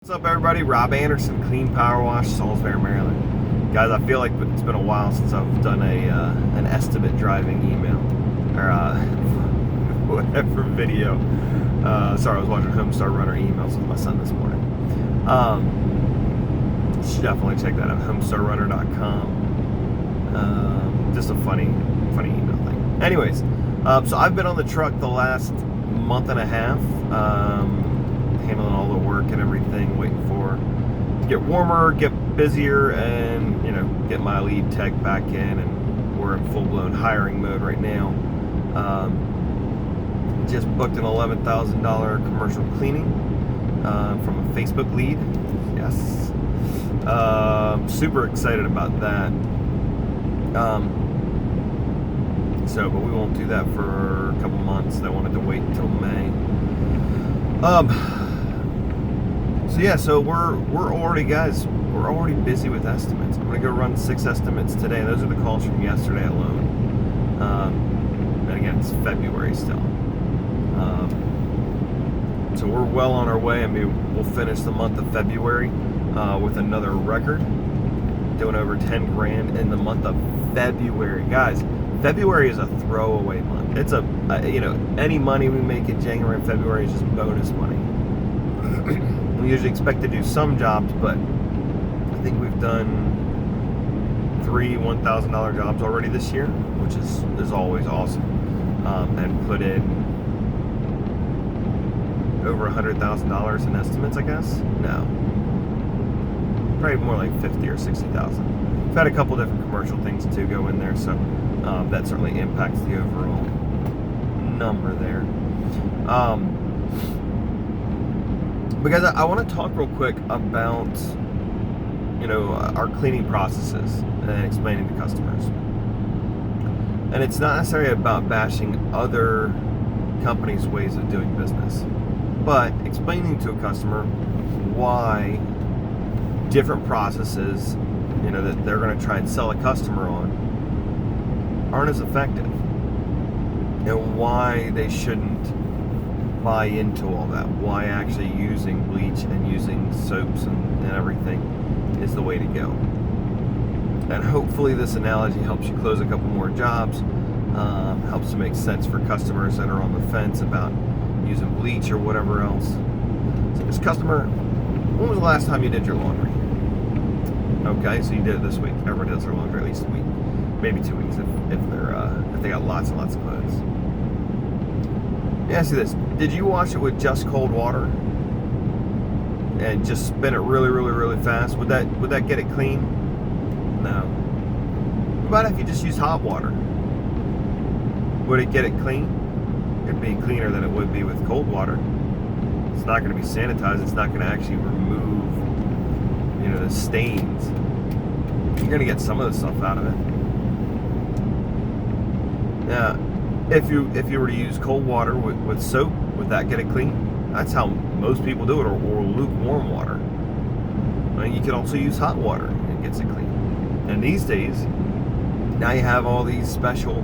What's up, everybody? Rob Anderson, Clean Power Wash, Salisbury, Maryland. Guys, I feel like it's been a while since I've done an estimate driving email or whatever video. Sorry, I was watching Homestar Runner emails with my son this morning. You should definitely check that out. Homestarrunner.com. Just a funny email thing. Anyways, so I've been on the truck the last month and a half. Handling all the work and everything, waiting for get warmer, get busier, and get my lead tech back in, and we're in full-blown hiring mode right now. Just booked an $11,000 commercial cleaning from a Facebook lead. Yes, super excited about that. But we won't do that for a couple months. I wanted to wait until May. So we're already, guys, we're already busy with estimates. I'm gonna go run 6 estimates today. Those are the calls from yesterday alone. And again, it's February still. So we're well on our way. I mean, we'll finish the month of February with another record, doing over 10 grand in the month of February. Guys, February is a throwaway month. It's any money we make in January and February is just bonus money. We usually expect to do some jobs, but I think we've done 3 $1,000 jobs already this year, which is always awesome. And put in over $100,000 in estimates, I guess. No, probably more like 50 or 60,000. We've had a couple different commercial things too go in there, so that certainly impacts the overall number there. Because I want to talk real quick about our cleaning processes and explaining to customers. And it's not necessarily about bashing other companies' ways of doing business, but explaining to a customer why different processes that they're going to try and sell a customer on aren't as effective, and why they shouldn't buy into all that, why actually using bleach and using soaps and everything is the way to go. And hopefully this analogy helps you close a couple more jobs, helps to make sense for customers that are on the fence about using bleach or whatever else. So this customer, when was the last time you did your laundry? Okay, so you did it this week. Everybody does their laundry at least a week, maybe 2 weeks if they got lots and lots of clothes. Let me ask you this: did you wash it with just cold water and just spin it really, really, really fast? Would that get it clean? No. What about if you just use hot water? Would it get it clean? It'd be cleaner than it would be with cold water. It's not going to be sanitized. It's not going to actually remove, the stains. You're going to get some of the stuff out of it. Now, if you were to use cold water with soap, would that get it clean? That's how most people do it, or lukewarm water. You can also use hot water and it gets it clean. And these days, now you have all these special,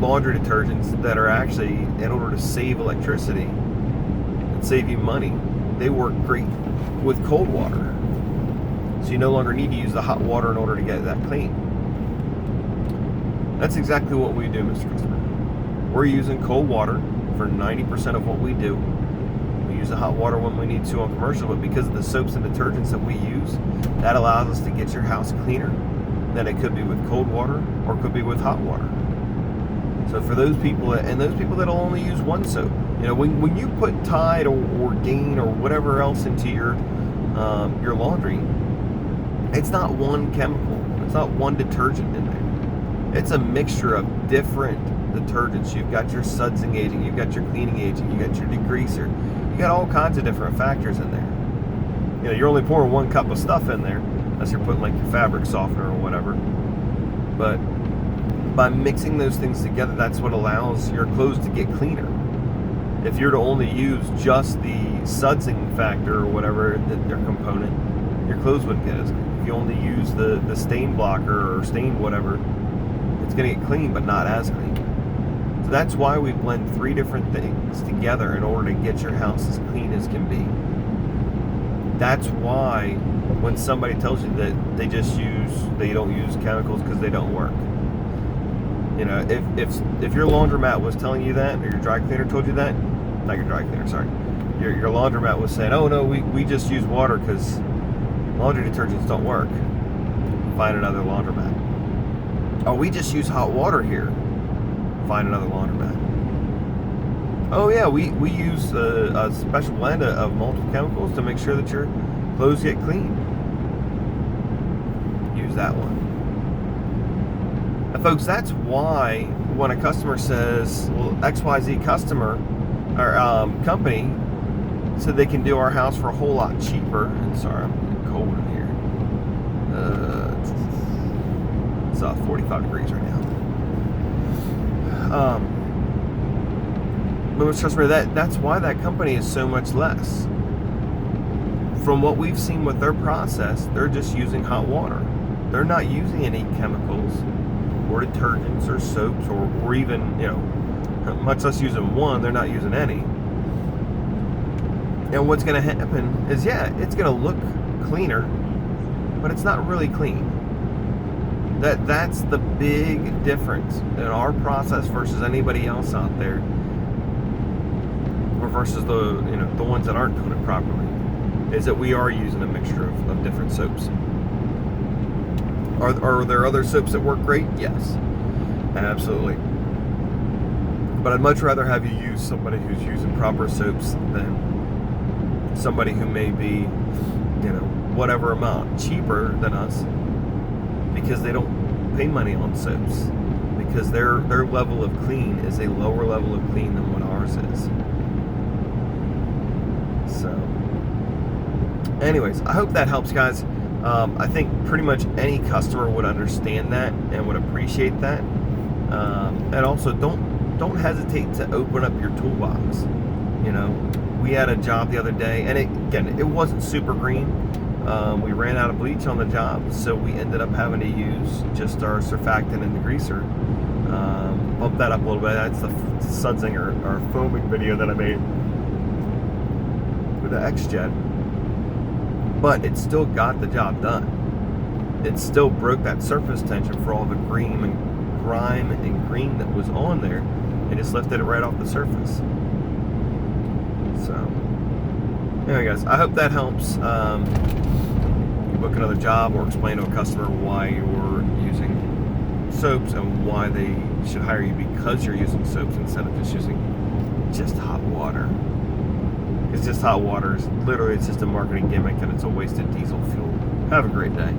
laundry detergents that are actually, in order to save electricity and save you money, they work great with cold water. So you no longer need to use the hot water in order to get that clean. That's exactly what we do, Mr. Customer. We're using cold water for 90% of what we do. We use the hot water when we need to on commercial, but because of the soaps and detergents that we use, that allows us to get your house cleaner than it could be with cold water or could be with hot water. So for those people, and those people that'll only use one soap, when you put Tide or Gain or whatever else into your laundry, it's not one chemical, it's not one detergent in there. It's a mixture of different detergents. You've got your sudsing agent, you've got your cleaning agent, you got your degreaser, you got all kinds of different factors in there. You're only pouring 1 cup of stuff in there, unless you're putting like your fabric softener or whatever. But by mixing those things together, that's what allows your clothes to get cleaner. If you're to only use just the sudsing factor or whatever, their component, your clothes wouldn't get as clean. If you only use the stain blocker or stain whatever, it's going to get clean, but not as clean. So that's why we blend 3 different things together in order to get your house as clean as can be. That's why when somebody tells you that they don't use chemicals because they don't work. You know, if your laundromat was telling you that, or your dry cleaner told you that, not your dry cleaner, sorry, your laundromat was saying, oh no, we just use water because laundry detergents don't work, find another laundromat. Oh, we just use hot water here, find another laundromat. Oh yeah, we use a special blend of multiple chemicals to make sure that your clothes get clean. Use that one. And folks, that's why when a customer says, well, XYZ customer or company said they can do our house for a whole lot cheaper. And sorry, I'm getting cold in here. It's 45 degrees right now. But trust me, that's why that company is so much less. From what we've seen with their process, they're just using hot water. They're not using any chemicals or detergents or soaps or even, you know, much less using one, they're not using any. And what's going to happen is, yeah, it's going to look cleaner, but it's not really clean. That's the big difference in our process versus anybody else out there, or versus the ones that aren't coated properly, is that we are using a mixture of different soaps. Are there other soaps that work great? Yes, absolutely. But I'd much rather have you use somebody who's using proper soaps than somebody who may be, whatever amount cheaper than us, because they don't pay money on soaps, because their level of clean is a lower level of clean than what ours is. So anyways, I hope that helps, guys. I think pretty much any customer would understand that and would appreciate that. And also, don't hesitate to open up your toolbox. We had a job the other day, and it wasn't super green. We ran out of bleach on the job, so we ended up having to use just our surfactant and degreaser. Bump that up a little bit. That's the Sunzinger, our foaming video that I made with the X-Jet. But it still got the job done. It still broke that surface tension for all the grime and green that was on there. It just lifted it right off the surface. So, anyway, guys, I hope that helps. You book another job or explain to a customer why you're using soaps and why they should hire you because you're using soaps instead of just using hot water. It's just hot water. It's just a marketing gimmick, and it's a wasted diesel fuel. Have a great day.